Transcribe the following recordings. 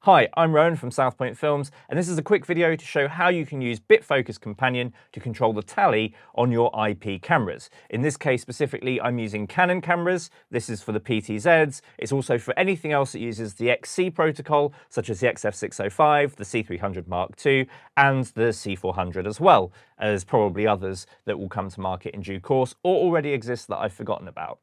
Hi, I'm Rowan from South Point Films, and this is a quick video to show how you can use Bitfocus Companion to control the tally on your IP cameras. In this case specifically, I'm using Canon cameras. This is for the PTZs. It's also for anything else that uses the XC protocol, such as the XF605, the C300 Mark II, and the C400 as well, as probably others that will come to market in due course or already exist that I've forgotten about.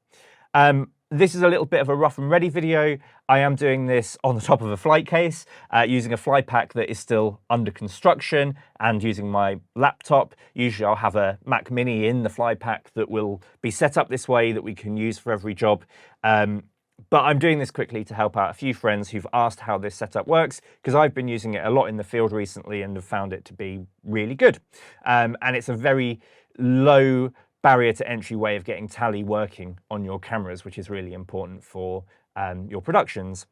This is a little bit of a rough and ready video. I am doing this on the top of a flight case, using a fly pack that is still under construction and using my laptop. Usually I'll have a Mac Mini in the fly pack that will be set up this way that we can use for every job. But I'm doing this quickly to help out a few friends who've asked how this setup works, because I've been using it a lot in the field recently and have found it to be really good. And it's a very low barrier to entry way of getting tally working on your cameras, which is really important for your productions.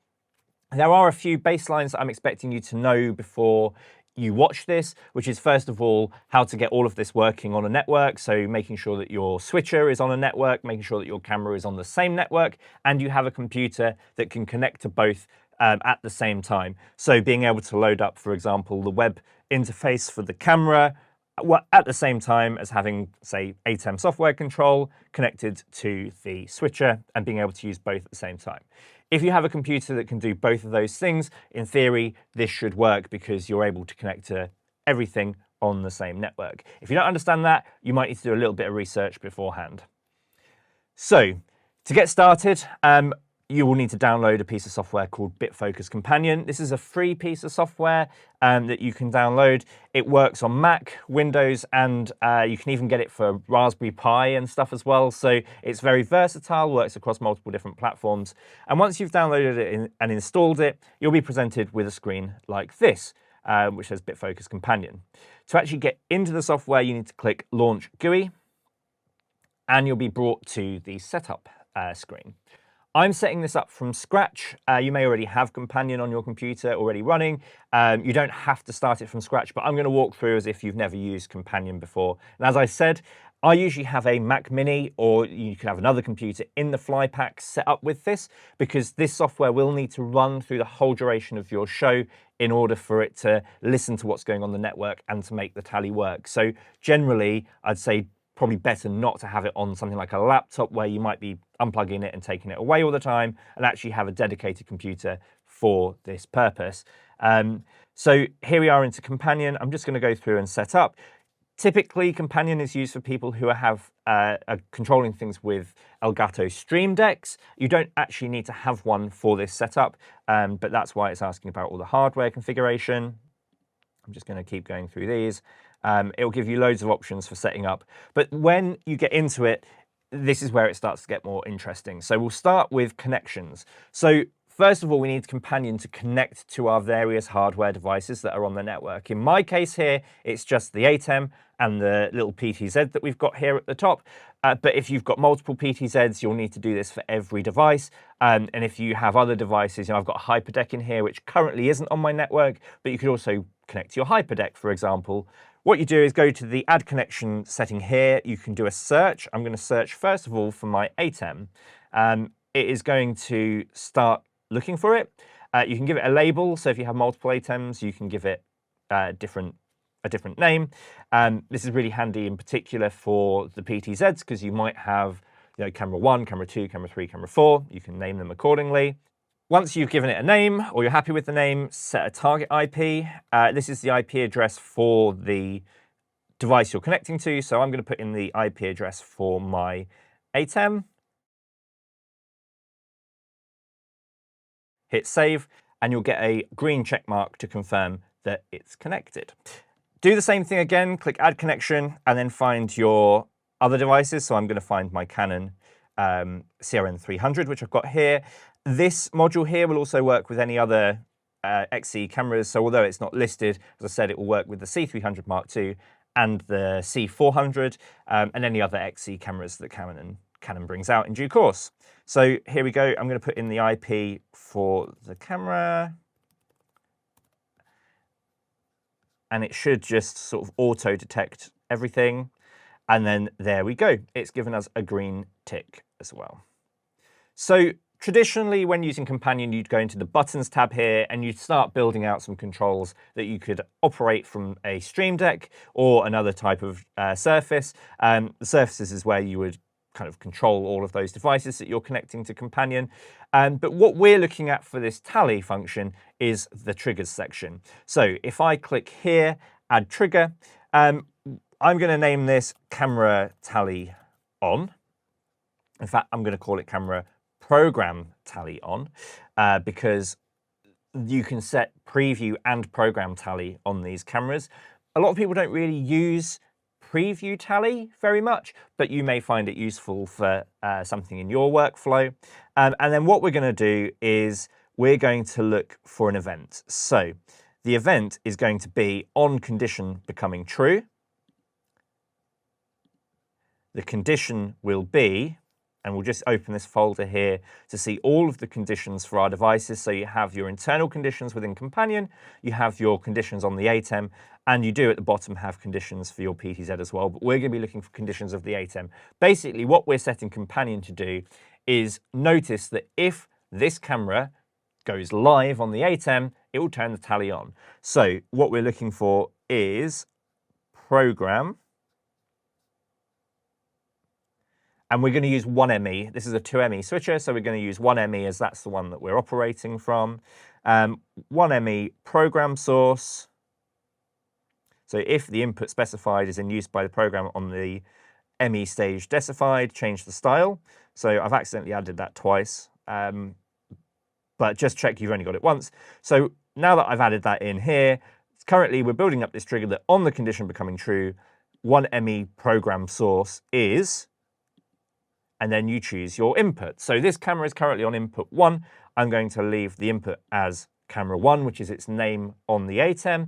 There are a few baselines that I'm expecting you to know before you watch this, which is first of all, how to get all of this working on a network. So making sure that your switcher is on a network, making sure that your camera is on the same network, and you have a computer that can connect to both at the same time. So being able to load up, for example, the web interface for the camera, at the same time as having, say, ATEM software control connected to the switcher and being able to use both at the same time. If you have a computer that can do both of those things, in theory, this should work because you're able to connect to everything on the same network. If you don't understand that, you might need to do a little bit of research beforehand. So, to get started, you will need to download a piece of software called Bitfocus Companion. This is a free piece of software that you can download. It works on Mac, Windows, and you can even get it for Raspberry Pi and stuff as well. So it's very versatile, works across multiple different platforms. And once you've downloaded it and installed it, you'll be presented with a screen like this, which says Bitfocus Companion. To actually get into the software, you need to click Launch GUI, and you'll be brought to the setup screen. I'm setting this up from scratch. You may already have Companion on your computer already running. You don't have to start it from scratch, but I'm going to walk through as if you've never used Companion before. And as I said, I usually have a Mac Mini, or you can have another computer in the fly pack set up with this, because this software will need to run through the whole duration of your show in order for it to listen to what's going on the network and to make the tally work. So generally, I'd say probably better not to have it on something like a laptop where you might be unplugging it and taking it away all the time, and actually have a dedicated computer for this purpose. So here we are into Companion. I'm just going to go through and set up. Typically, Companion is used for people who are controlling things with Elgato Stream Decks. You don't actually need to have one for this setup, but that's why it's asking about all the hardware configuration. I'm just going to keep going through these. It'll give you loads of options for setting up. But when you get into it, this is where it starts to get more interesting. So we'll start with connections. So first of all, we need Companion to connect to our various hardware devices that are on the network. In my case here, it's just the ATEM and the little PTZ that we've got here at the top. But if you've got multiple PTZs, you'll need to do this for every device. And if you have other devices, I've got a HyperDeck in here, which currently isn't on my network, but you could also connect to your HyperDeck, for example. What you do is go to the Add Connection setting here. You can do a search. I'm going to search, first of all, for my ATEM. It is going to start looking for it. You can give it a label. So if you have multiple ATEMs, you can give it a different name. This is really handy in particular for the PTZs, because you might have camera 1, camera 2, camera 3, camera 4. You can name them accordingly. Once you've given it a name, or you're happy with the name, set a target IP. This is the IP address for the device you're connecting to. So I'm going to put in the IP address for my ATEM. Hit save, and you'll get a green check mark to confirm that it's connected. Do the same thing again, click Add Connection, and then find your other devices. So I'm going to find my Canon CRN300, which I've got here. This module here will also work with any other XC cameras. So although it's not listed, as I said, it will work with the C300 Mark II and the C400 and any other XC cameras that Canon brings out in due course. So here we go. I'm going to put in the IP for the camera. And it should just sort of auto-detect everything. And then there we go. It's given us a green tick as well. So Traditionally, when using Companion, you'd go into the buttons tab here and you'd start building out some controls that you could operate from a Stream Deck or another type of surface. The surfaces is where you would kind of control all of those devices that you're connecting to Companion. But what we're looking at for this tally function is the triggers section. So if I click here, add trigger, I'm going to name this camera tally on. In fact, I'm going to call it camera program tally on because you can set preview and program tally on these cameras. A lot of people don't really use preview tally very much, but you may find it useful for something in your workflow. And then what we're going to do is we're going to look for an event. So the event is going to be on condition becoming true. The condition will be, and we'll just open this folder here to see all of the conditions for our devices. So you have your internal conditions within Companion, you have your conditions on the ATEM, and you do at the bottom have conditions for your PTZ as well. But we're going to be looking for conditions of the ATEM. Basically, what we're setting Companion to do is notice that if this camera goes live on the ATEM, it will turn the tally on. So what we're looking for is program. And we're going to use 1ME. This is a 2ME switcher, so we're going to use 1ME as that's the one that we're operating from. 1ME program source. So if the input specified is in use by the program on the ME stage decified, change the style. So I've accidentally added that twice, but just check you've only got it once. So now that I've added that in here, currently we're building up this trigger that on the condition becoming true, 1ME program source is, and then you choose your input. So this camera is currently on input 1. I'm going to leave the input as camera 1, which is its name on the ATEM.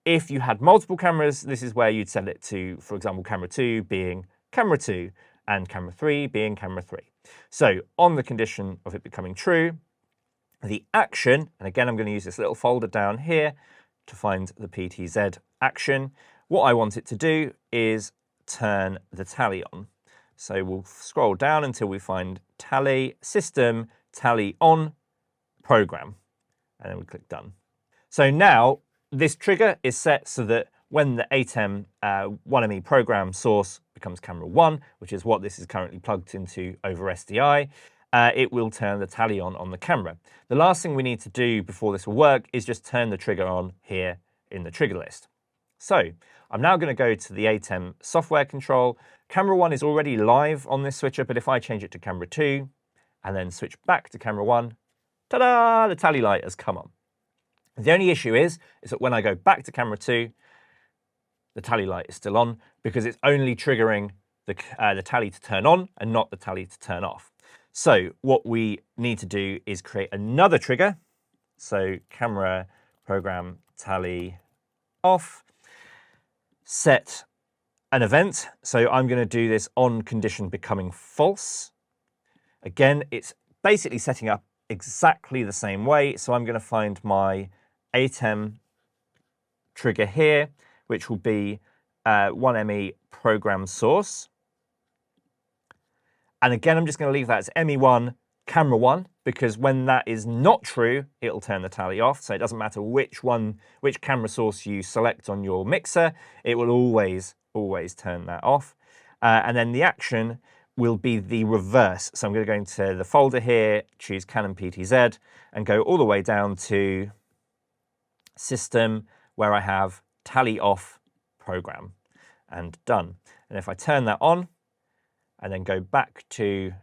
If you had multiple cameras, this is where you'd set it to, for example, camera 2 being camera 2 and camera 3 being camera 3. So on the condition of it becoming true, the action, and again, I'm going to use this little folder down here to find the PTZ action. What I want it to do is turn the tally on. So we'll scroll down until we find tally, system, tally on, program, and then we click done. So now this trigger is set so that when the ATEM 1ME program source becomes camera 1, which is what this is currently plugged into over SDI, it will turn the tally on the camera. The last thing we need to do before this will work is just turn the trigger on here in the trigger list. So I'm now going to go to the ATEM software control. Camera 1 is already live on this switcher, but if I change it to camera 2 and then switch back to camera 1, ta-da, the tally light has come on. The only issue is that when I go back to camera 2, the tally light is still on because it's only triggering the tally to turn on and not the tally to turn off. So what we need to do is create another trigger. So camera program tally off, set an event. So I'm going to do this on condition becoming false. Again, it's basically setting up exactly the same way. So I'm going to find my ATEM trigger here, which will be 1ME program source. And again, I'm just going to leave that as ME1, camera 1, because when that is not true, it'll turn the tally off. So it doesn't matter which camera source you select on your mixer, it will always turn that off. And then the action will be the reverse. So I'm going to go into the folder here, choose Canon PTZ, and go all the way down to system, where I have tally off program, and done. And if I turn that on, and then go back to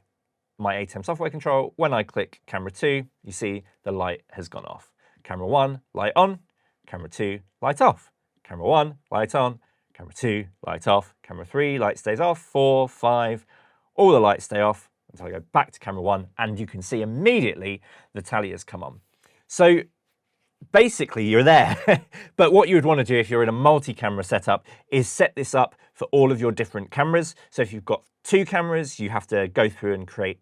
my ATEM software control, when I click camera 2, you see the light has gone off. Camera 1, light on. Camera 2, light off. Camera 1, light on. Camera 2, light off. Camera 3, light stays off. 4, 5, all the lights stay off until I go back to camera 1, and you can see immediately the tally has come on. So basically you're there. But what you would want to do if you're in a multi-camera setup is set this up for all of your different cameras. So if you've got 2 cameras, you have to go through and create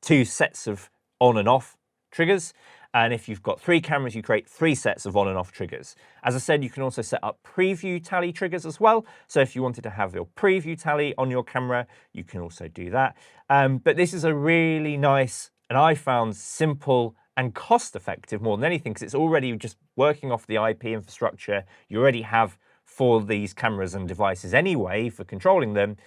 2 sets of on and off triggers. And if you've got 3 cameras, you create 3 sets of on and off triggers. As I said, you can also set up preview tally triggers as well. So if you wanted to have your preview tally on your camera, you can also do that. But this is a really nice and I found simple and cost effective more than anything, because it's already just working off the IP infrastructure you already have for these cameras and devices anyway for controlling them.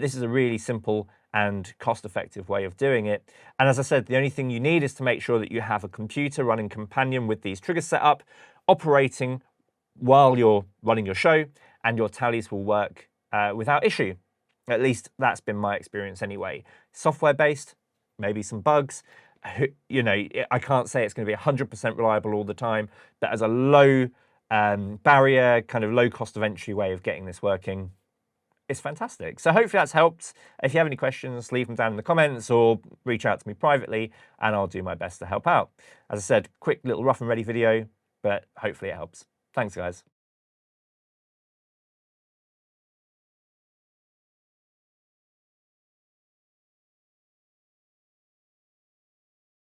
This is a really simple and cost-effective way of doing it. And as I said, the only thing you need is to make sure that you have a computer running Companion with these triggers set up, operating while you're running your show, and your tallies will work without issue. At least that's been my experience anyway. Software-based, maybe some bugs. You know, I can't say it's going to be 100% reliable all the time, but as a low barrier, kind of low cost of entry way of getting this working, it's fantastic. So hopefully that's helped. If you have any questions, leave them down in the comments or reach out to me privately and I'll do my best to help out. As I said, quick little rough and ready video, but hopefully it helps. Thanks, guys.